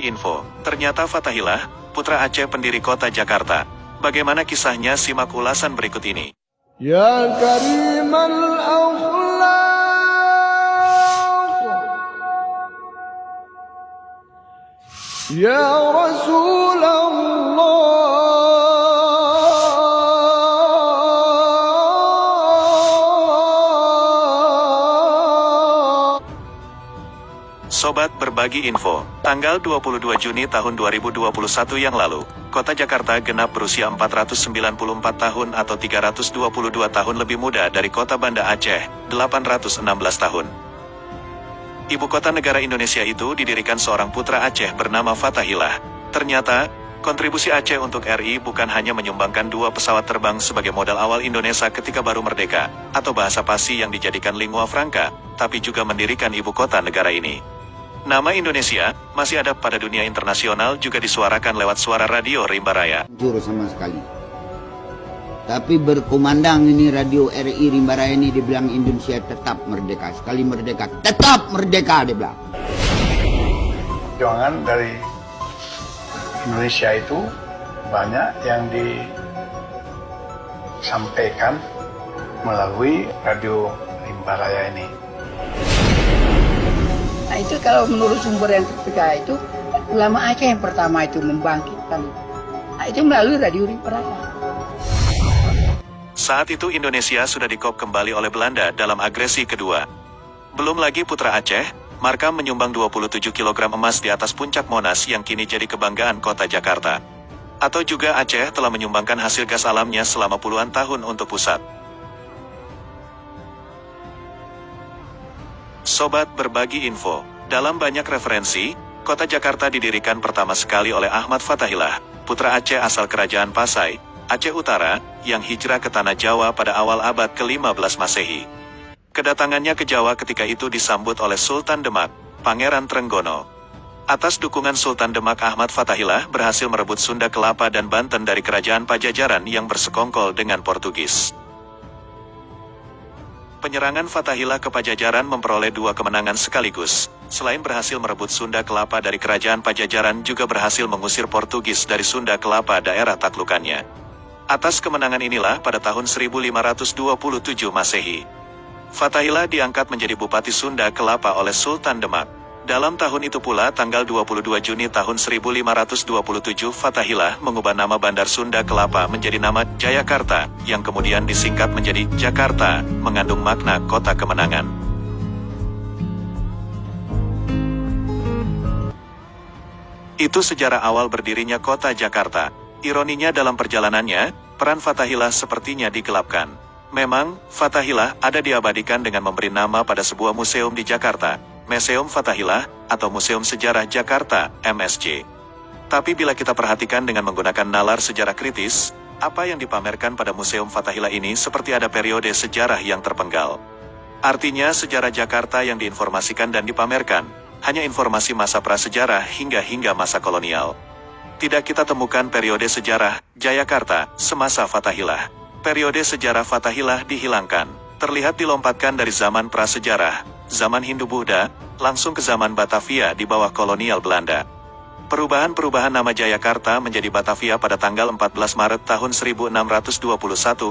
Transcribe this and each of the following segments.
Info, ternyata Fathahillah, putra Aceh pendiri kota Jakarta. Bagaimana kisahnya, simak ulasan berikut ini. Ya karimal akhlaq, ya Rasulullah, Sobat Berbagi Info, tanggal 22 Juni tahun 2021 yang lalu, kota Jakarta genap berusia 494 tahun atau 322 tahun lebih muda dari kota Banda Aceh, 816 tahun. Ibu kota negara Indonesia itu didirikan seorang putra Aceh bernama Fathahillah. Ternyata, kontribusi Aceh untuk RI bukan hanya menyumbangkan 2 pesawat terbang sebagai modal awal Indonesia ketika baru merdeka, atau bahasa Pasi yang dijadikan lingua franca, tapi juga mendirikan ibu kota negara ini. Nama Indonesia masih ada pada dunia internasional juga disuarakan lewat suara radio Rimba Raya. Jujur sama sekali. Tapi berkumandang ini radio RI Rimba Raya ini dibilang Indonesia tetap merdeka. Sekali merdeka, tetap merdeka dia bilang. Perjuangan dari Indonesia itu banyak yang disampaikan melalui radio Rimba Raya ini. Nah itu kalau menurut sumber yang terpercaya itu ulama Aceh yang pertama itu membangkitkan. Nah itu melalui radio Rimba Raya. Saat itu Indonesia sudah dikop kembali oleh Belanda dalam agresi kedua. Belum lagi putra Aceh, Markam menyumbang 27 kg emas di atas puncak Monas yang kini jadi kebanggaan kota Jakarta. Atau juga Aceh telah menyumbangkan hasil gas alamnya selama puluhan tahun untuk pusat. Sobat Berbagi Info, dalam banyak referensi, kota Jakarta didirikan pertama sekali oleh Ahmad Fathahillah, putra Aceh asal kerajaan Pasai, Aceh Utara, yang hijrah ke tanah Jawa pada awal abad ke-15 Masehi. Kedatangannya ke Jawa ketika itu disambut oleh Sultan Demak, Pangeran Trenggono. Atas dukungan Sultan Demak, Ahmad Fathahillah berhasil merebut Sunda Kelapa dan Banten dari kerajaan Pajajaran yang bersekongkol dengan Portugis. Penyerangan Fathahillah ke Pajajaran memperoleh 2 kemenangan sekaligus. Selain berhasil merebut Sunda Kelapa dari kerajaan Pajajaran, juga berhasil mengusir Portugis dari Sunda Kelapa daerah taklukannya. Atas kemenangan inilah pada tahun 1527 Masehi, Fathahillah diangkat menjadi Bupati Sunda Kelapa oleh Sultan Demak. Dalam tahun itu pula tanggal 22 Juni tahun 1527 Fathahillah mengubah nama Bandar Sunda Kelapa menjadi nama Jayakarta, yang kemudian disingkat menjadi Jakarta, mengandung makna kota kemenangan. Itu sejarah awal berdirinya kota Jakarta. Ironinya dalam perjalanannya, peran Fathahillah sepertinya digelapkan. Memang, Fathahillah ada diabadikan dengan memberi nama pada sebuah museum di Jakarta, Museum Fathahillah, atau Museum Sejarah Jakarta, MSJ. Tapi bila kita perhatikan dengan menggunakan nalar sejarah kritis, apa yang dipamerkan pada Museum Fathahillah ini seperti ada periode sejarah yang terpenggal. Artinya sejarah Jakarta yang diinformasikan dan dipamerkan, hanya informasi masa prasejarah hingga masa kolonial. Tidak kita temukan periode sejarah Jayakarta semasa Fathahillah. Periode sejarah Fathahillah dihilangkan, terlihat dilompatkan dari zaman prasejarah, zaman Hindu-Buddha, langsung ke zaman Batavia di bawah kolonial Belanda. Perubahan nama Jayakarta menjadi Batavia pada tanggal 14 Maret tahun 1621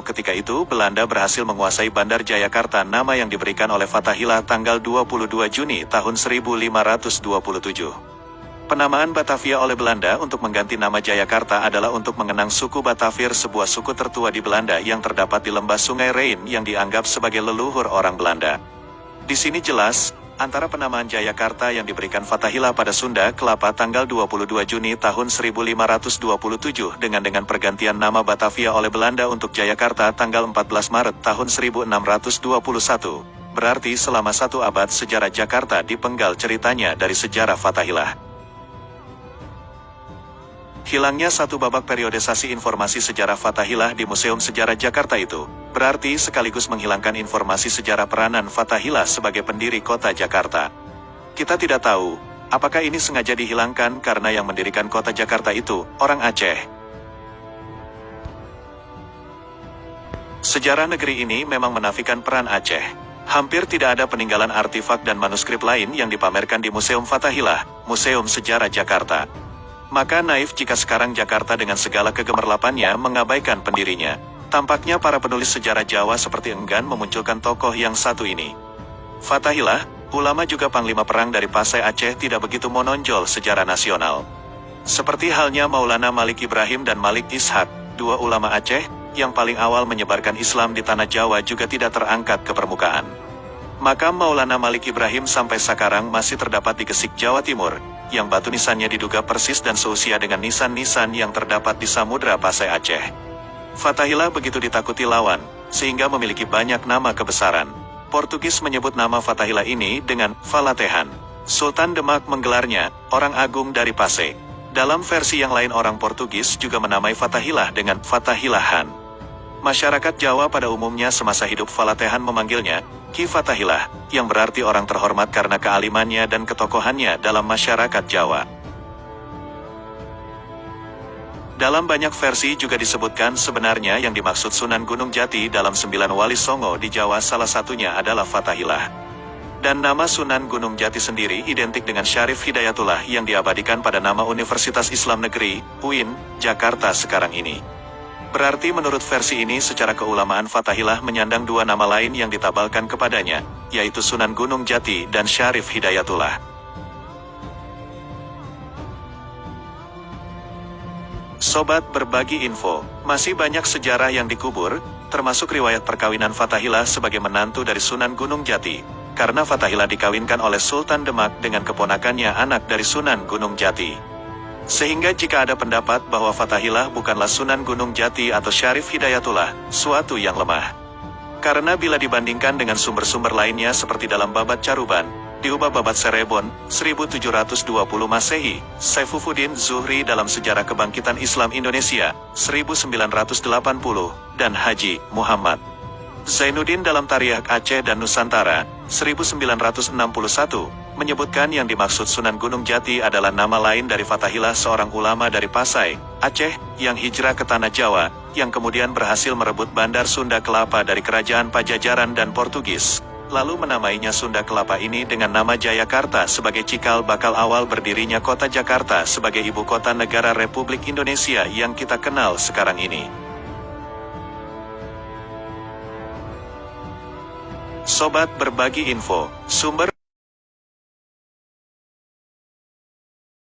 ketika itu Belanda berhasil menguasai Bandar Jayakarta, nama yang diberikan oleh Fathahillah tanggal 22 Juni tahun 1527. Penamaan Batavia oleh Belanda untuk mengganti nama Jayakarta adalah untuk mengenang suku Batavir, sebuah suku tertua di Belanda yang terdapat di lembah Sungai Rhein yang dianggap sebagai leluhur orang Belanda. Di sini jelas, antara penamaan Jayakarta yang diberikan Fathahillah pada Sunda Kelapa tanggal 22 Juni tahun 1527 dengan pergantian nama Batavia oleh Belanda untuk Jayakarta tanggal 14 Maret tahun 1621. Berarti selama 1 abad sejarah Jakarta dipenggal ceritanya dari sejarah Fathahillah. Hilangnya 1 babak periodisasi informasi sejarah Fathahillah di Museum Sejarah Jakarta itu, berarti sekaligus menghilangkan informasi sejarah peranan Fathahillah sebagai pendiri kota Jakarta. Kita tidak tahu, apakah ini sengaja dihilangkan karena yang mendirikan kota Jakarta itu, orang Aceh. Sejarah negeri ini memang menafikan peran Aceh. Hampir tidak ada peninggalan artefak dan manuskrip lain yang dipamerkan di Museum Fathahillah, Museum Sejarah Jakarta. Maka naif jika sekarang Jakarta dengan segala kegemerlapannya mengabaikan pendirinya. Tampaknya para penulis sejarah Jawa seperti enggan memunculkan tokoh yang satu ini. Fathahillah, ulama juga panglima perang dari Pasai Aceh, tidak begitu menonjol sejarah nasional. Seperti halnya Maulana Malik Ibrahim dan Malik Ishak, dua ulama Aceh, yang paling awal menyebarkan Islam di tanah Jawa juga tidak terangkat ke permukaan. Makam Maulana Malik Ibrahim sampai sekarang masih terdapat di Gesik, Jawa Timur, yang batu nisannya diduga persis dan seusia dengan nisan-nisan yang terdapat di Samudra Pasai Aceh. Fathahillah begitu ditakuti lawan, sehingga memiliki banyak nama kebesaran. Portugis menyebut nama Fathahillah ini dengan Falatehan. Sultan Demak menggelarnya, orang agung dari Pasai. Dalam versi yang lain orang Portugis juga menamai Fathahillah dengan Fathahillahan. Masyarakat Jawa pada umumnya semasa hidup Falatehan memanggilnya Ki Fathahillah, yang berarti orang terhormat karena kealimannya dan ketokohannya dalam masyarakat Jawa. Dalam banyak versi juga disebutkan sebenarnya yang dimaksud Sunan Gunung Jati dalam 9 Wali Songo di Jawa, salah satunya adalah Fathahillah. Dan nama Sunan Gunung Jati sendiri identik dengan Syarif Hidayatullah yang diabadikan pada nama Universitas Islam Negeri, UIN, Jakarta sekarang ini. Berarti menurut versi ini secara keulamaan Fathahillah menyandang dua nama lain yang ditabalkan kepadanya, yaitu Sunan Gunung Jati dan Syarif Hidayatullah. Sobat Berbagi Info, masih banyak sejarah yang dikubur, termasuk riwayat perkawinan Fathahillah sebagai menantu dari Sunan Gunung Jati, karena Fathahillah dikawinkan oleh Sultan Demak dengan keponakannya anak dari Sunan Gunung Jati. Sehingga jika ada pendapat bahwa Fathahillah bukanlah Sunan Gunung Jati atau Syarif Hidayatullah, suatu yang lemah. Karena bila dibandingkan dengan sumber-sumber lainnya seperti dalam Babat Caruban, diubah Babat Serebon, 1720 Masehi, Saifuddin Zuhri dalam Sejarah Kebangkitan Islam Indonesia, 1980, dan Haji Muhammad Zainuddin dalam Tarikh Aceh dan Nusantara, 1961, menyebutkan yang dimaksud Sunan Gunung Jati adalah nama lain dari Fathahillah, seorang ulama dari Pasai, Aceh, yang hijrah ke Tanah Jawa, yang kemudian berhasil merebut Bandar Sunda Kelapa dari Kerajaan Pajajaran dan Portugis, lalu menamainya Sunda Kelapa ini dengan nama Jayakarta sebagai cikal bakal awal berdirinya kota Jakarta sebagai ibu kota negara Republik Indonesia yang kita kenal sekarang ini. Sobat Berbagi Info, sumber